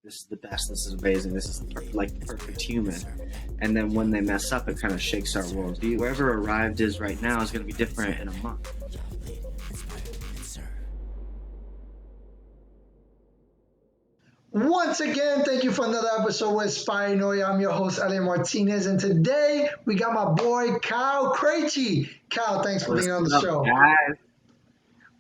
this is the best, this is amazing, this is like perfect human. And then when they mess up, it kind of shakes our worldview. Wherever Arrived is right now is going to be different in a month. Once again, thank you for another episode with Inspire Eunoia. I'm your host, Elliot Martinez, and today we got my boy, CRAICHY. Kyle, thanks for being on the show. Guys?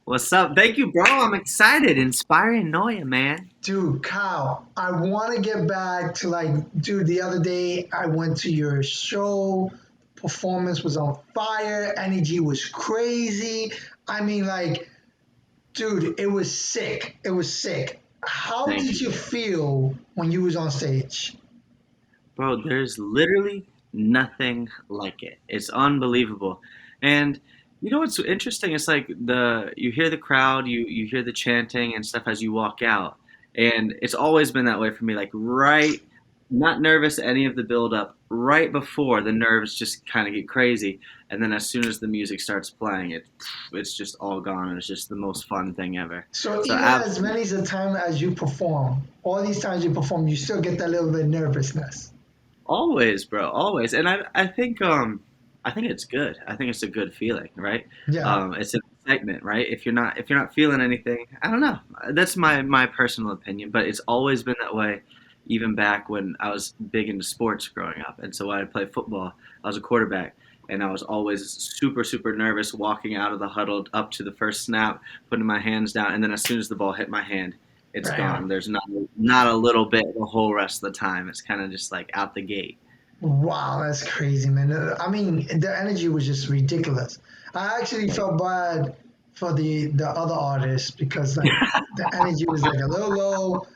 What's up? Thank you, bro. I'm excited. Inspire Eunoia, man. Dude, Kyle, I want to get back to the other day I went to your show. Performance was on fire. Energy was crazy. I mean, dude, it was sick. It was sick. How did you feel when you was on stage? Bro, there's literally nothing like it. It's unbelievable. And you know what's interesting? It's like you hear the crowd, you hear the chanting and stuff as you walk out. And it's always been that way for me, not nervous any of the build up, right before the nerves just kind of get crazy. And then as soon as the music starts playing, it's just all gone, and it's just the most fun thing ever. So even as many as the time as you perform, all these times you perform, you still get that little bit of nervousness. Always, bro, always. And I think it's good. I think it's a good feeling, right? Yeah. It's an excitement, right? If you're not feeling anything, I don't know. That's my personal opinion, but it's always been that way. Even back when I was big into sports growing up. And so when I played football, I was a quarterback, and I was always super, super nervous walking out of the huddle up to the first snap, putting my hands down, and then as soon as the ball hit my hand, it's gone. There's not a little bit the whole rest of the time. It's kind of just like out the gate. Wow, that's crazy, man. I mean, the energy was just ridiculous. I actually felt bad for the other artists because the energy was a little low.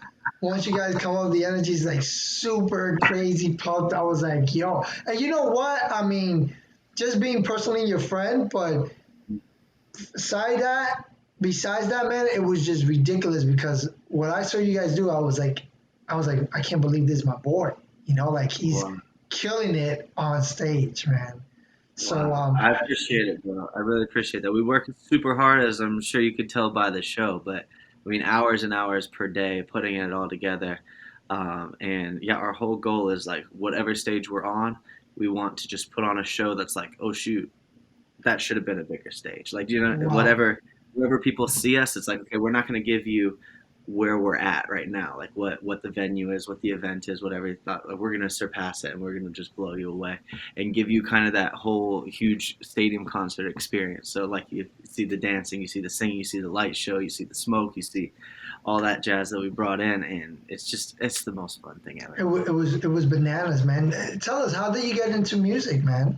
Once you guys come up, the energy is super crazy pumped. I was like, yo. And you know what? I mean, just being personally your friend, but besides that, man, it was just ridiculous because what I saw you guys do, I was like, I can't believe this is my boy. He's killing it on stage, man. So wow. I appreciate it, bro. I really appreciate that. We work super hard, as I'm sure you could tell by the show, but I mean, hours and hours per day putting it all together. And yeah, our whole goal is whatever stage we're on, we want to just put on a show that's oh shoot, that should have been a bigger stage. wow. Whatever people see us, it's okay, we're not going to give you where we're at right now, what the venue is, what the event is, whatever you thought. We're going to surpass it, and we're going to just blow you away and give you kind of that whole huge stadium concert experience. So you see the dancing, you see the singing, you see the light show, you see the smoke, you see all that jazz that we brought in, and it's the most fun thing ever. It was bananas, man. Tell us, how did you get into music, man?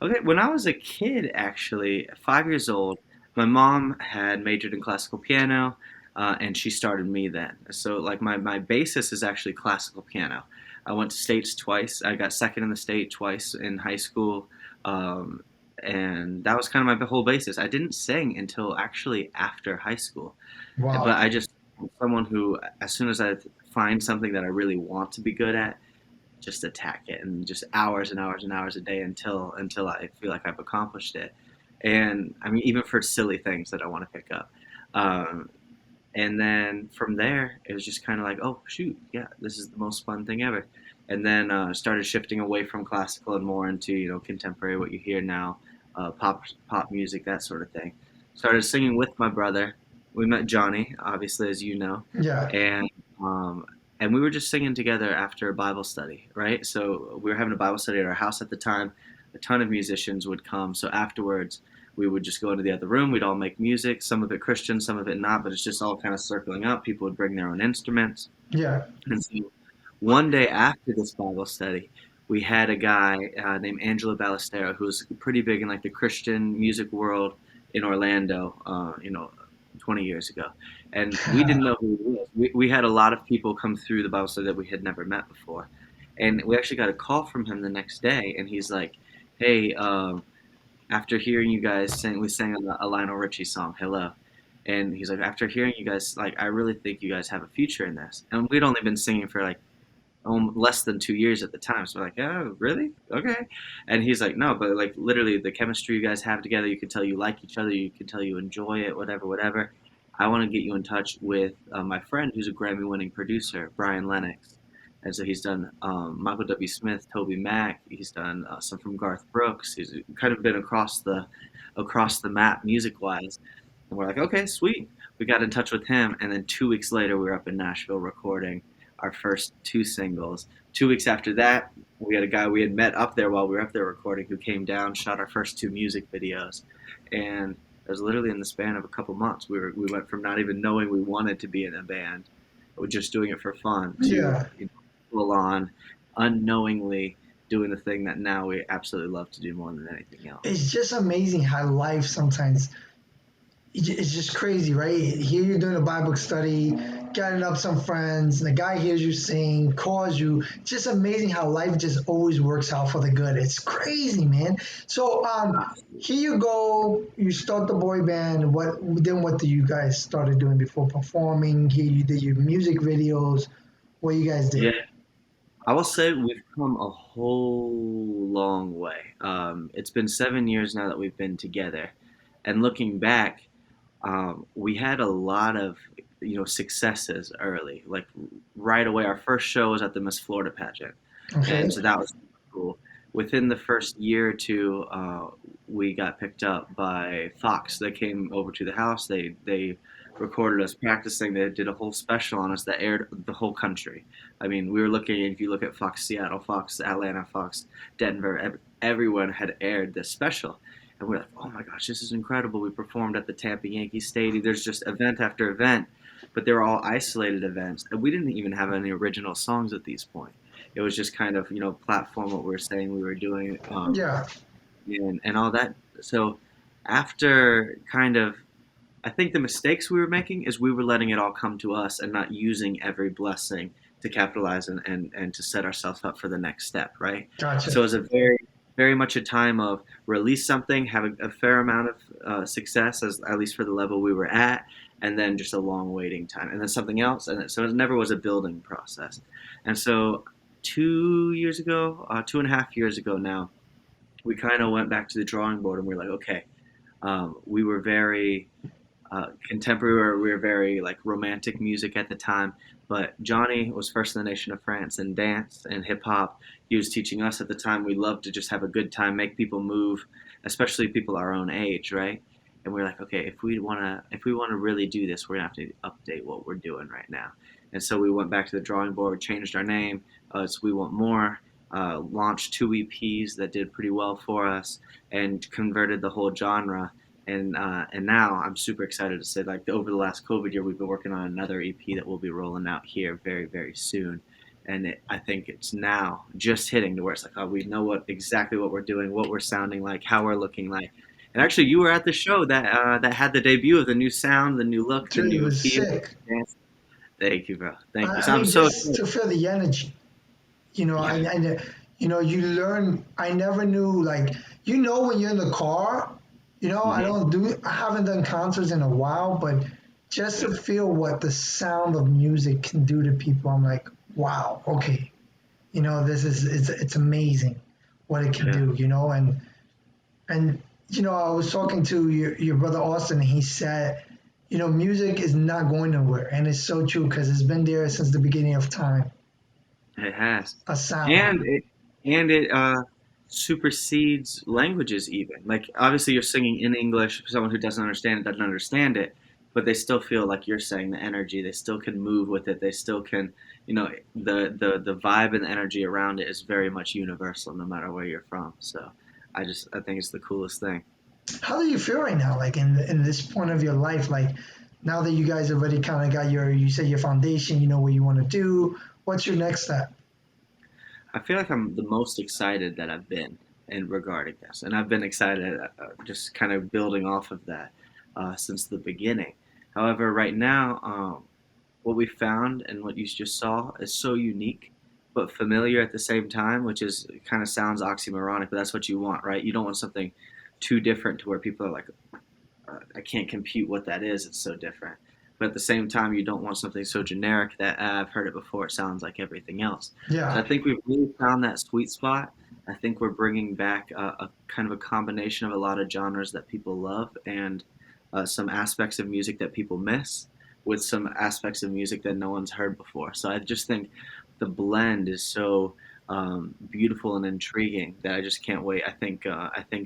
Okay, when I was a kid, actually, 5 years old, my mom had majored in classical piano. And she started me then. So my basis is actually classical piano. I went to states twice. I got second in the state twice in high school. And that was kind of my whole basis. I didn't sing until actually after high school. Wow. But I'm someone who, as soon as I find something that I really want to be good at, just attack it, and just hours and hours and hours a day until I feel like I've accomplished it. And I mean, even for silly things that I want to pick up. And then from there, it was just kind of oh, shoot, yeah, this is the most fun thing ever. And then started shifting away from classical and more into, contemporary, what you hear now, pop music, that sort of thing. Started singing with my brother. We met Johnny, obviously, as you know. Yeah. And we were just singing together after a Bible study, right? So we were having a Bible study at our house at the time. A ton of musicians would come. So afterwards, we would just go into the other room. We'd all make music, some of it Christian, some of it not, but it's just all kind of circling up. People would bring their own instruments. Yeah. And so one day after this Bible study, we had a guy named Angelo Ballestero, who was pretty big in the Christian music world in Orlando, 20 years ago. And we didn't know who he was. We had a lot of people come through the Bible study that we had never met before. And we actually got a call from him the next day, and he's like, hey, after hearing you guys sing, we sang a Lionel Richie song, Hello. And he's like, after hearing you guys, I really think you guys have a future in this. And we'd only been singing for less than 2 years at the time. So we're like, oh, really? Okay. And he's like, no, but literally the chemistry you guys have together, you can tell you like each other, you can tell you enjoy it, whatever. I want to get you in touch with my friend who's a Grammy-winning producer, Brian Lennox. And so he's done Michael W. Smith, Toby Mac. He's done some from Garth Brooks. He's kind of been across the map music-wise. And we're like, okay, sweet. We got in touch with him, and then 2 weeks later, we were up in Nashville recording our first two singles. 2 weeks after that, we had a guy we had met up there while we were up there recording who came down, shot our first two music videos, and it was literally in the span of a couple months. We went from not even knowing we wanted to be in a band, or just doing it for fun, to Yeah. full on, unknowingly doing the thing that now we absolutely love to do more than anything else. It's just amazing how life sometimes it's just crazy, right? Here you're doing a Bible study, gathering up some friends, and the guy hears you sing, calls you. It's just amazing how life just always works out for the good. It's crazy, man. So here you go, you start the boy band. What do you guys started doing before performing? Here you did your music videos. What you guys Yeah, did? I will say we've come a whole long way. It's been 7 years now that we've been together, and looking back, we had a lot of successes early. Like right away, our first show was at the Miss Florida pageant, Okay. and so that was cool. Within the first year or two, we got picked up by Fox. They came over to the house. They recorded us practicing. They did a whole special on us that aired the whole country. I mean, we were looking. If you look at Fox Seattle, Fox Atlanta, Fox Denver, everyone had aired this special. And we're like, oh my gosh, this is incredible. We performed at the Tampa Yankee Stadium. There's just event after event, but they were all isolated events. And we didn't even have any original songs at these point. It was just kind of, platform what we were saying we were doing, Yeah. and all that. So after kind of, I think the mistakes we were making is we were letting it all come to us and not using every blessing to capitalize and to set ourselves up for the next step, right? So Gotcha. it was a very much a time of release something, have a fair amount of success, as at least for the level we were at, and then just a long waiting time, and then something else, and so it never was a building process. And so 2 years ago, 2.5 years ago now, we kind of went back to the drawing board, and we were like, okay, we were very contemporary. We were very like romantic music at the time. But Johnny was first in the nation of France in dance and hip hop. He was teaching us at the time. We loved to just have a good time, make people move, especially people our own age, right? And we are like, okay, if we wanna really do this, we're gonna have to update what we're doing right now. And so we went back to the drawing board, changed our name. So we want more. Launched two EPs that did pretty well for us, and converted the whole genre, and now I'm super excited to say, like, over the last COVID year, we've been working on another EP that we'll be rolling out here very, very soon. And I think it's now just hitting to where it's like, oh, we know exactly what we're doing, what we're sounding like, how we're looking like. And actually, you were at the show that had the debut of the new sound, the new look, the Dude, it new was feel. sick. Yes. Thank you, bro. Thank you. I So I'm mean, so just excited. to feel the energy. Yeah, You learn. I never knew, like, when you're in the car, hmm, I haven't done concerts in a while, but just yeah, to feel what the sound of music can do to people, I'm like, wow, okay, it's amazing what it can yeah. do, and I was talking to your brother Austin, and he said, music is not going nowhere, and it's so true because it's been there since the beginning of time. It has, A sound. and it supersedes languages even. Like obviously, you're singing in English. Someone who doesn't understand it, but they still feel like you're saying the energy. They still can move with it. They still can, the vibe and the energy around it is very much universal, no matter where you're from. So, I think it's the coolest thing. How do you feel right now, like in this point of your life, like now that you guys already kind of got you say your foundation, you know what you want to do. What's your next step? I feel like I'm the most excited that I've been in regarding this, and I've been excited, just kind of building off of that since the beginning. However, right now, what we found and what you just saw is so unique, but familiar at the same time, which is kind of sounds oxymoronic, but that's what you want, right? You don't want something too different to where people are like, I can't compute what that is. It's so different. But at the same time, you don't want something so generic that I've heard it before. It sounds like everything else. So Yeah. I think we've really found that sweet spot. I think we're bringing back a kind of a combination of a lot of genres that people love, and some aspects of music that people miss with some aspects of music that no one's heard before. So I just think the blend is so beautiful and intriguing that I just can't wait. I think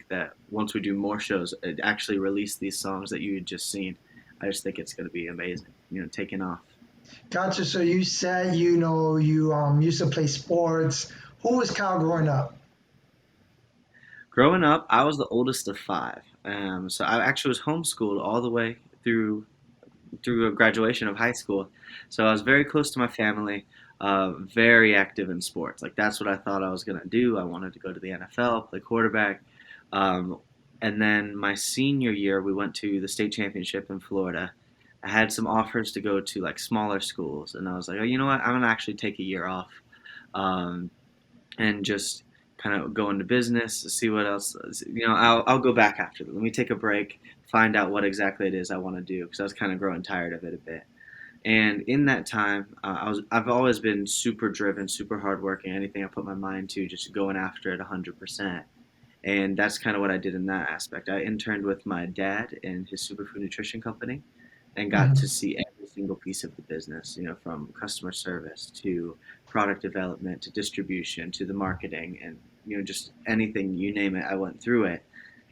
that once we do more shows, actually release these songs that you had just seen, I just think it's going to be amazing. Taking off. Gotcha. So you said you used to play sports. Who was Kyle growing up? Growing up, I was the oldest of five, so I actually was homeschooled all the way through a graduation of high school. So I was very close to my family, very active in sports. Like that's what I thought I was gonna do. I wanted to go to the NFL, play quarterback. Um, and then my senior year, we went to the state championship in Florida. I had some offers to go to like smaller schools, and I was like, oh, you know what? I'm gonna actually take a year off, um, and just kind of go into business, see what else. I'll go back after that. Let me take a break, find out what exactly it is I want to do because I was kind of growing tired of it a bit. And in that time, I've always been super driven, super hardworking. Anything I put my mind to, just going after it 100%. And that's kind of what I did in that aspect. I interned with my dad in his superfood nutrition company and got to Mhm. see every single piece of the business, from customer service to product development to distribution to the marketing and, just anything, you name it, I went through it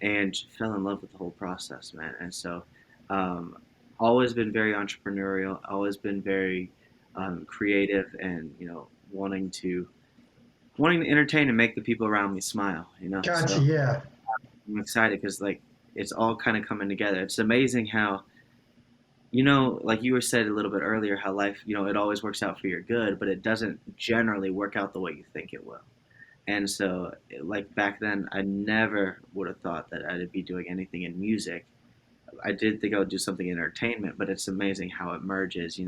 and fell in love with the whole process, man. And so, um, always been very entrepreneurial, always been very creative and, wanting to entertain and make the people around me smile. Gotcha. So Yeah. I'm excited because like it's all kind of coming together. It's amazing how like you were said a little bit earlier, how life, it always works out for your good, but it doesn't generally work out the way you think it will. And so, like back then, I never would have thought that I'd be doing anything in music. I did think I would do something in entertainment, but it's amazing how it merges.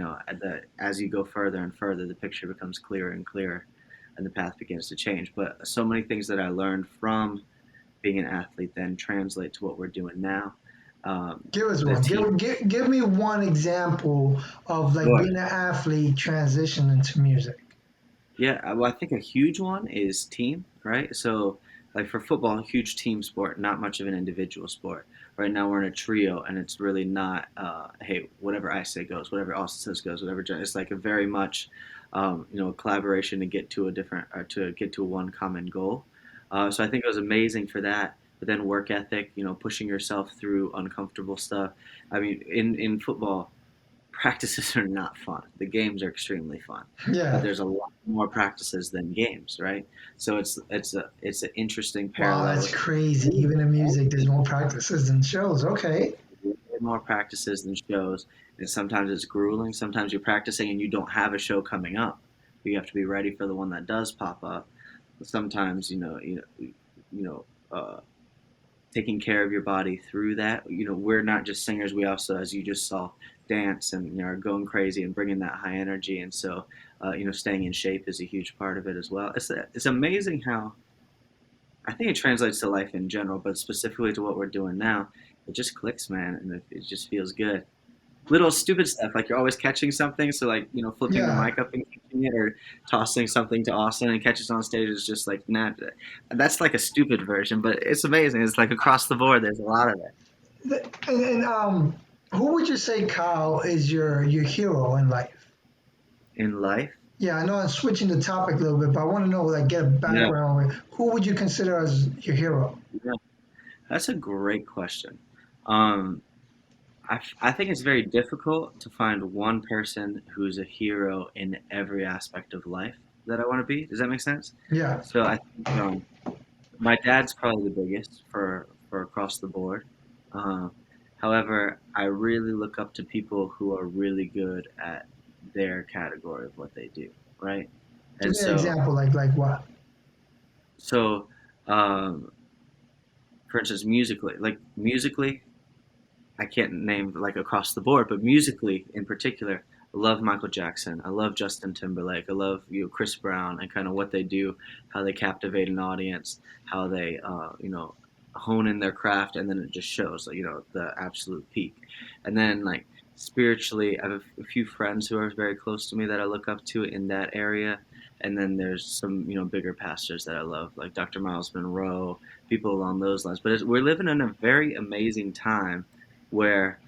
As you go further and further, the picture becomes clearer and clearer, and the path begins to change. But so many things that I learned from being an athlete then translate to what we're doing now. Give us The one. team. Give me one example of like Sure. being an athlete transition into music. Yeah, well, I think a huge one is team, right? So, like for football, a huge team sport, not much of an individual sport. Right now, we're in a trio, and it's really not, hey, whatever I say goes, whatever Austin says goes, whatever. It's like a very much, a collaboration to get to a different, or to get to one common goal. So I think it was amazing for that. But then work ethic, pushing yourself through uncomfortable stuff. I mean, in football, practices are not fun. The games are extremely fun, but Yeah. there's a lot more practices than games, right? So it's an interesting Wow, parallel that's with crazy. Even in music, there's more practices than shows. Okay. way more practices than shows, and sometimes it's grueling. Sometimes you're practicing and you don't have a show coming up. You have to be ready for the one that does pop up. Sometimes taking care of your body through that. We're not just singers; we also, as you just saw, dance and are going crazy and bringing that high energy. And so, staying in shape is a huge part of it as well. It's amazing how I think it translates to life in general, but specifically to what we're doing now, it just clicks, man, and it just feels good. Little stupid stuff like you're always catching something, so like flipping the Yeah. mic up and catching it, or tossing something to Austin and catches on stage is just like nah. That's like a stupid version, but it's amazing. It's like across the board. There's a lot of it. And who would you say, Kyle, is your hero in life? In life. Yeah, I know I'm switching the topic a little bit, but I want to know, like, get a Yeah, background. Who would you consider as your hero? yeah, that's a great question. Um, I think it's very difficult to find one person who's a hero in every aspect of life that I want to be. Does that make sense? Yeah. So I think my dad's probably the biggest for across the board. Uh, However, I really look up to people who are really good at their category of what they do, right? Give And me an so, example, like what? so um, for instance, musically, I can't name like across the board, but musically in particular, I love Michael Jackson. I love Justin Timberlake. I love Chris Brown and kind of what they do, how they captivate an audience, how they hone in their craft, and then it just shows like the absolute peak. And then like spiritually, I have a few friends who are very close to me that I look up to in that area. And then there's some bigger pastors that I love, like Dr. Miles Monroe, people along those lines. But we're living in a very amazing time where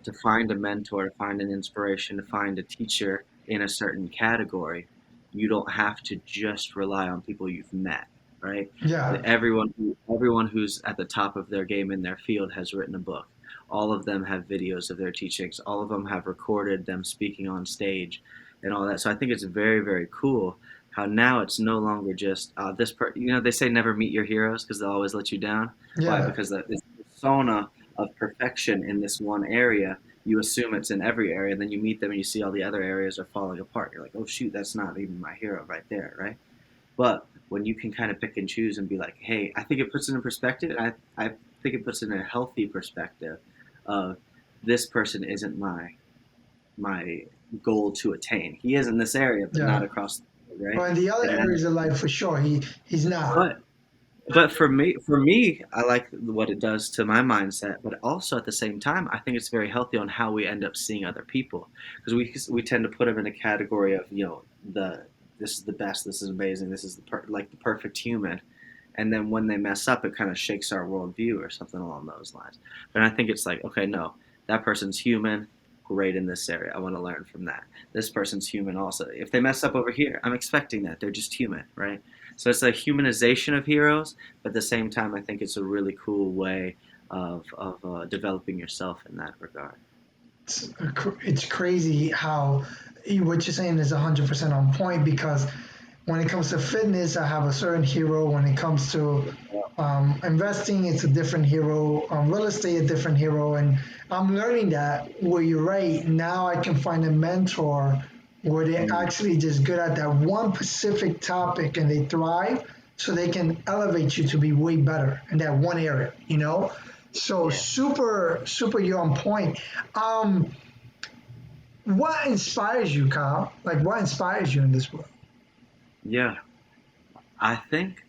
to find a mentor, to find an inspiration, to find a teacher in a certain category, you don't have to just rely on people you've met, right? Yeah. Everyone who's at the top of their game in their field has written a book. All of them have videos of their teachings. All of them have recorded them speaking on stage and all that. So I think it's very, very cool how now it's no longer just they say never meet your heroes because they'll always let you down. Why? Yeah. Because this persona of perfection in this one area, you assume it's in every area, and then you meet them and you see all the other areas are falling apart. You're like, oh shoot, that's not even my hero right there, right? But when you can kind of pick and choose and be like, hey, I think it puts it in perspective. I think it puts it in a healthy perspective of this person isn't my goal to attain. He is in this area, but not Yeah. across the board, right? Well, in the other And areas of life, for sure, he's not. but but for me, I like what it does to my mindset. But also at the same time, I think it's very healthy on how we end up seeing other people because we tend to put them in a category of the this is the best, this is amazing, this is like the perfect human, and then when they mess up, it kind of shakes our worldview or something along those lines. But I think it's like, okay, no, that person's human, great in this area. I want to learn from that. This person's human also. If they mess up over here, I'm expecting that. They're just human, right? So it's a humanization of heroes, but at the same time, I think it's a really cool way of developing yourself in that regard. It's crazy how what you're saying is 100% on point because when it comes to fitness, I have a certain hero. When it comes to investing, it's a different hero. Real estate, a different hero. And I'm learning that where you're right. Now I can find a mentor where they're Mm, actually just good at that one specific topic and they thrive so they can elevate you to be way better in that one area, you know? So yeah, super, super, you're on point. Um, what inspires you, Kyle? Like, what inspires you in this world? yeah. I think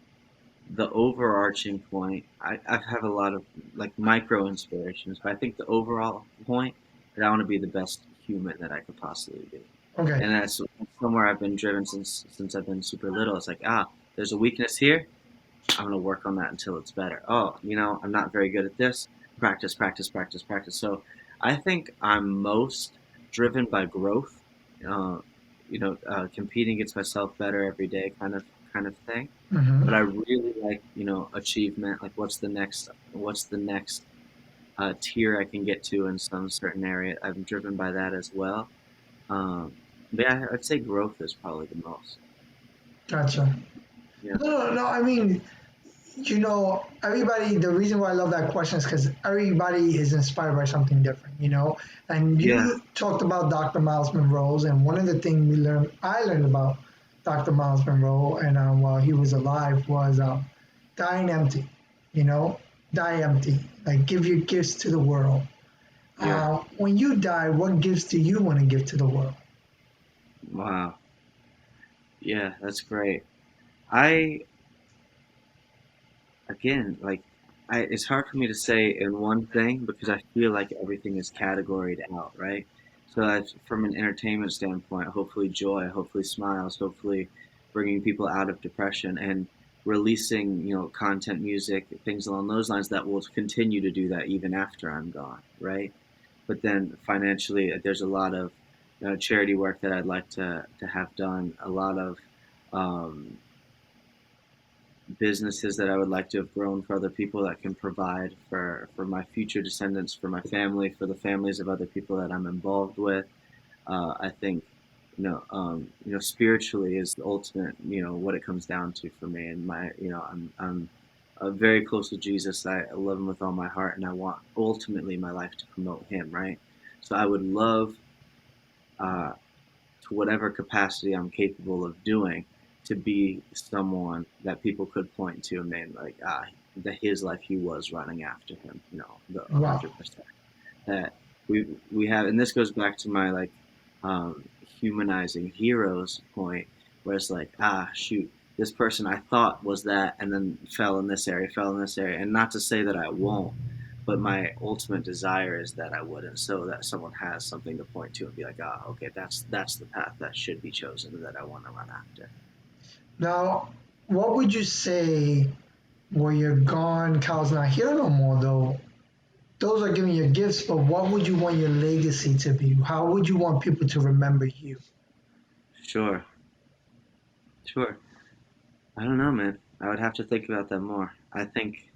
the overarching point, I have a lot of like micro inspirations, but I think the overall point that I want to be the best human that I could possibly be. Okay. And that's somewhere I've been driven since I've been super little. It's like, there's a weakness here. I'm gonna work on that until it's better. Oh, I'm not very good at this. Practice, practice, practice, practice. So I think I'm most driven by growth. Uh, competing against myself better every day, kind of thing. But I Mm-hmm. really like achievement. Like, what's the next tier I can get to in some certain area. I'm driven by that as well. Um, but yeah, I'd say growth is probably the most. Gotcha. Yeah. No, no, no. I mean, everybody, the reason why I love that question is because everybody is inspired by something different, And Yeah. you talked about Dr. Miles Monroe's, and one of the things I learned about Dr. Miles Monroe, and while he was alive, was dying empty, you know, die empty, like give your gifts to the world. Yeah. When you die, what gifts do you want to give to the world? Wow. Yeah, that's great. I again, like, it's hard for me to say in one thing because I feel like everything is categoried out, right? So from an entertainment standpoint, hopefully joy, hopefully smiles, hopefully bringing people out of depression and releasing, content, music, things along those lines that will continue to do that even after I'm gone, right? But then financially, there's a lot of charity work that I'd like to have done, a lot of um, businesses that I would like to have grown for other people that can provide for my future descendants, for my family, for the families of other people that I'm involved with. I think, spiritually is the ultimate, what it comes down to for me. And I'm very close with Jesus. I love him with all my heart, and I want ultimately my life to promote him, right? So I would love, uh, to whatever capacity I'm capable of doing, to be someone that people could point to and be like, his life, he was running after him, the Wow. 100%. That we have, and this goes back to my like humanizing heroes point, where it's like, shoot, this person I thought was that, and then fell in this area, and not to say that I won't, but my ultimate desire is that I wouldn't, so that someone has something to point to and be like, okay, that's the path that should be chosen that I want to run after. Now, what would you say where you're gone, Kyle's not here no more, though? those are giving you gifts, but what would you want your legacy to be? How would you want people to remember you? Sure, sure. I don't know, man. I would have to think about that more. I think,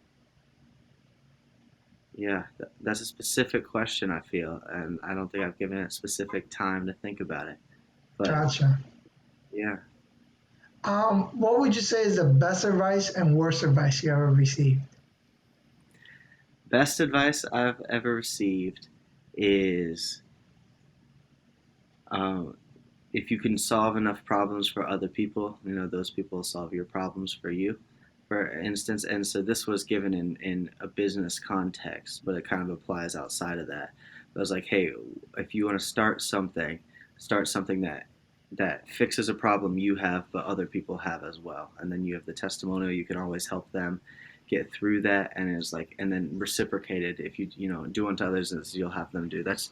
yeah, that's a specific question, I feel, and I don't think I've given it specific time to think about it. But Gotcha. yeah, What would you say is the best advice and worst advice you ever received? best advice I've ever received is um, if you can solve enough problems for other people, those people will solve your problems for you, for instance. And so this was given in a business context, but it kind of applies outside of that. But I was like, hey, if you want to start something that fixes a problem you have, but other people have as well. And then you have the testimonial, you can always help them get through that. And it's like, and then reciprocated, if you do unto others as you'll have them do. That's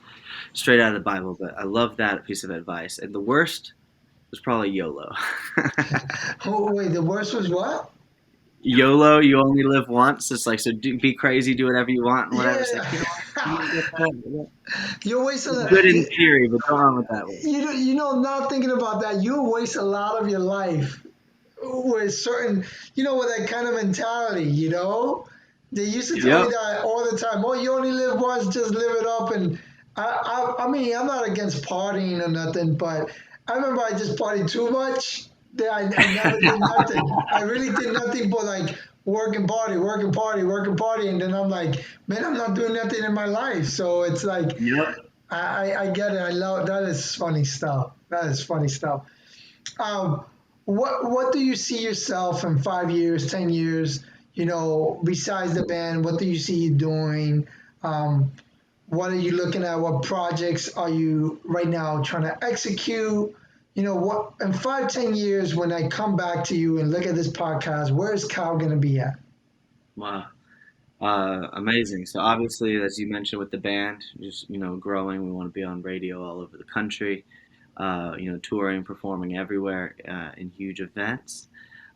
straight out of the Bible, but I love that piece of advice. And the worst was probably YOLO. Oh, wait, the worst was what? YOLO, you only live once. It's like, so be crazy, do whatever you want and whatever. It's like, Yeah. I'm gonna get that. You waste a Good in you, theory, but don't run with that one. not thinking about that, you waste a lot of your life with certain, with that kind of mentality, They used to tell me Yep. that all the time. Oh, you only live once, just live it up. And I mean, I'm not against partying or nothing, but I remember I just partied too much that I never did nothing. I really did nothing but like work and party, work and party, work and party. And then I'm like, man, I'm not doing nothing in my life. So it's like, Yep. I get it. I love that. Is funny stuff. That is funny stuff. Um, what do you see yourself in 5 years, 10 years? Besides the band, what do you see you doing? Um, what are you looking at? What projects are you right now trying to execute? What in 5, 10 years when I come back to you and look at this podcast, where is Kyle going to be at? Wow. Amazing. So obviously, as you mentioned with the band, just growing. We want to be on radio all over the country. Touring, performing everywhere in huge events.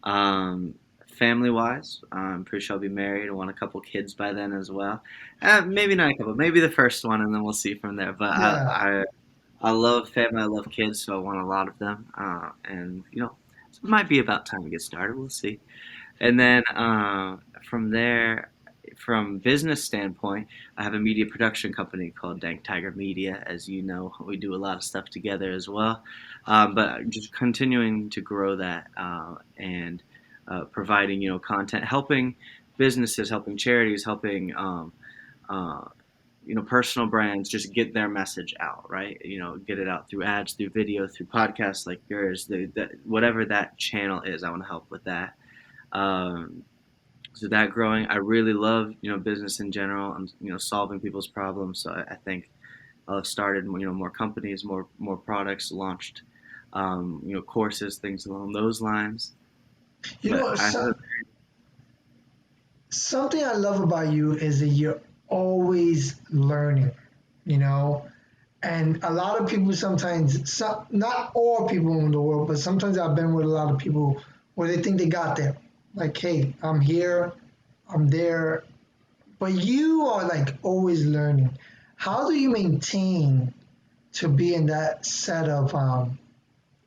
Um, Family wise, I'm pretty sure I'll be married. I want a couple kids by then as well. Maybe not a couple, maybe the first one, and then we'll see from there. But Yeah. I love family. I love kids, so I want a lot of them. And it might be about time to get started. We'll see. And then from there, from business standpoint, I have a media production company called Dank Tiger Media. As you know, we do a lot of stuff together as well. But just continuing to grow that and providing content, helping businesses, helping charities, helping uh, personal brands just get their message out, right? Get it out through ads, through video, through podcasts like yours, whatever that channel is. I want to help with that. Um, so that growing, I really love business in general. And solving people's problems. So I think I'll have started more companies, more products launched, courses, things along those lines. You But know, I have something I love about you is that you're always learning, you know? And a lot of people sometimes, not all people in the world, but sometimes I've been with a lot of people where they think they got there. Like, hey, I'm here, I'm there. But you are like always learning. How do you maintain to be in that set of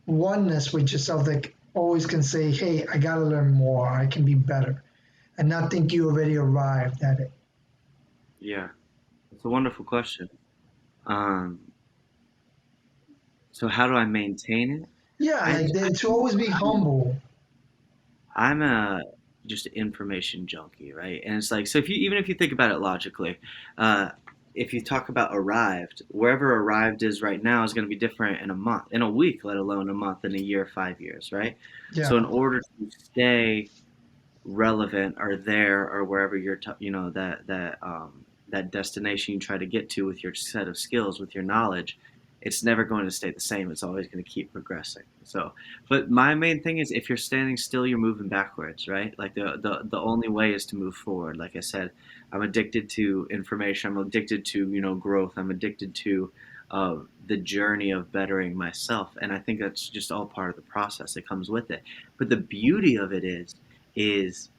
oneness with yourself that always can say, hey, I got to learn more, I can be better, and not think you already arrived at it? Yeah, it's a wonderful question. Um, so how do I maintain it? Yeah, I like just to always be humble. I'm a just an information junkie, right? And it's like, so if you even if you think about it logically, uh, if you talk about arrived, wherever arrived is right now is going to be different in a month, in a week, let alone a month, in a year, 5 years, right? So Yeah. in order to stay relevant or there or wherever you're, that destination you try to get to with your set of skills, with your knowledge, it's never going to stay the same. It's always going to keep progressing. So, but my main thing is if you're standing still, you're moving backwards, right? Like the only way is to move forward. Like I said, I'm addicted to information. I'm addicted to, growth. I'm addicted to the journey of bettering myself. And I think that's just all part of the process that comes with it. But the beauty of it is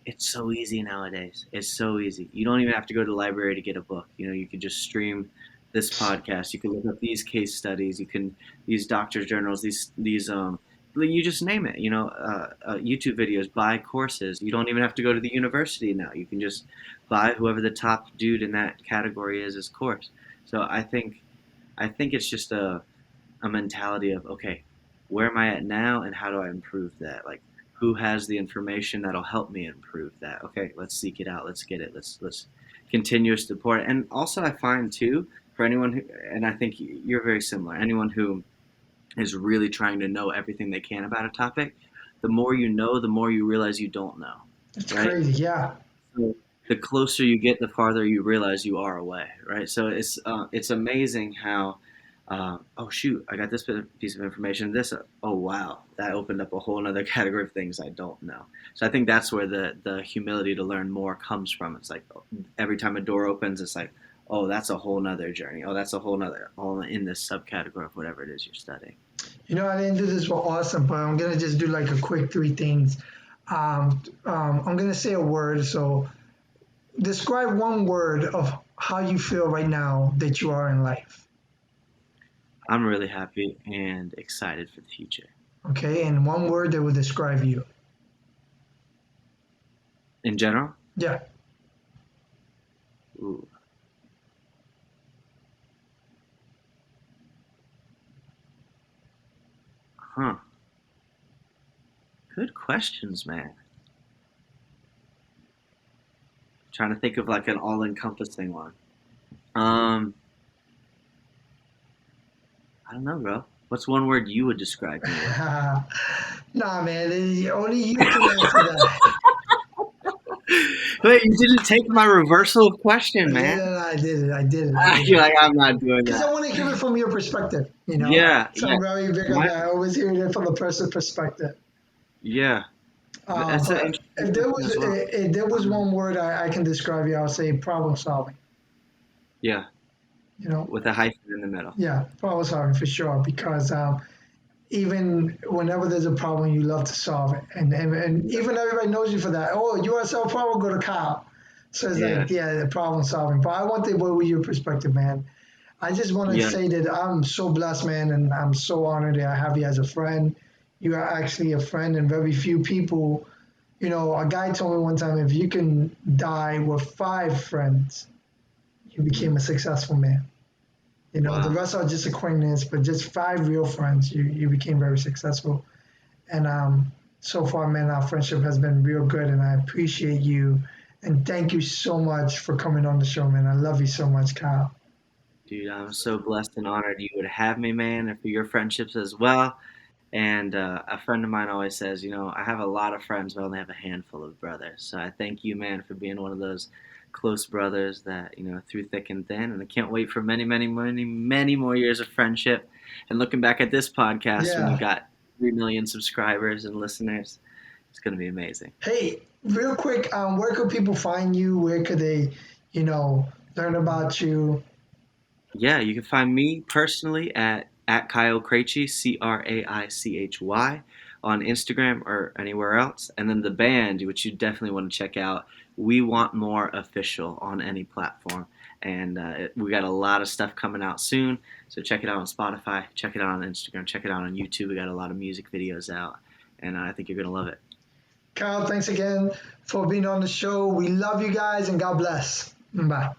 it's so easy nowadays. It's so easy. You don't even have to go to the library to get a book. You can just stream this podcast. You can look up these case studies. You can these doctor's journals. These you just name it. YouTube videos, buy courses. You don't even have to go to the university now. You can just buy whoever the top dude in that category is his course. So I think it's just a mentality of, okay, where am I at now and how do I improve that? Like, who has the information that'll help me improve that? Okay, let's seek it out. Let's get it. Let's continuous support. And also, I find too, for anyone who, and I think you're very similar, anyone who is really trying to know everything they can about a topic, the more you know, the more you realize you don't know, It's right? crazy. Yeah. So the closer you get, the farther you realize you are away, right? So it's amazing how, oh shoot, I got this piece of information. Oh wow, that opened up a whole other category of things I don't know. So I think that's where the humility to learn more comes from. It's like every time a door opens, it's like, oh, that's a whole nother journey. Oh, that's a whole nother, all in this subcategory of whatever it is you're studying. I didn't do this for awesome, but I'm gonna just do like a quick three things. I'm gonna say a word. So describe one word of how you feel right now that you are in life. I'm really happy and excited for the future. Okay, and one word that will describe you. In general, Yeah. ooh, huh? Good questions, man. Trying to think of like an all-encompassing one. Um, I don't know, bro. What's one word you would describe me with? Nah, man, only you can answer that. Wait, you didn't take my reversal question, Yeah, man. no, no, I did it. I did it. I did You're it. like, I'm not doing Because I that. want to hear it from your perspective. Yeah, So yeah, I'm very big on my, that. I always hear it from the person's perspective. yeah. That's an But interesting question as well. if there was Um, one word I can describe you, I would say problem solving. yeah, You know, with a hyphen in the middle. yeah, problem solving for sure. Because even whenever there's a problem, you love to solve it, and even everybody knows you for that. Oh, you want to solve a problem? Go to Kyle. So it's Yeah, like, yeah, the problem solving. But I want to go with your perspective, man. I just want to yeah, say that I'm so blessed, man, and I'm so honored that I have you as a friend. You are actually a friend, and very few people. A guy told me one time, if you can die with five friends, you became mm, a successful man. The wow, rest are just acquaintances, but just five real friends, you became very successful. And so far, man, our friendship has been real good, and I appreciate you. And thank you so much for coming on the show, man. I love you so much, Kyle. dude, I'm so blessed and honored you would have me, man, and for your friendships as well. And a friend of mine always says, I have a lot of friends, but I only have a handful of brothers. So I thank you, man, for being one of those close brothers that, through thick and thin. And I can't wait for many, many, many, many more years of friendship. And looking back at this podcast when you Yeah. got 3 million subscribers and listeners, it's going to be amazing. Hey, real quick, where could people find you? Where could they, you know, learn about you? Yeah, you can find me personally at Kyle CRAICHY, CRAICHY, on Instagram or anywhere else. And then the band, which you definitely want to check out, We Want More Official on any platform. And we got a lot of stuff coming out soon. So check it out on Spotify, check it out on Instagram, check it out on YouTube. We got a lot of music videos out. And I think you're going to love it. Kyle, thanks again for being on the show. We love you guys and God bless. Bye.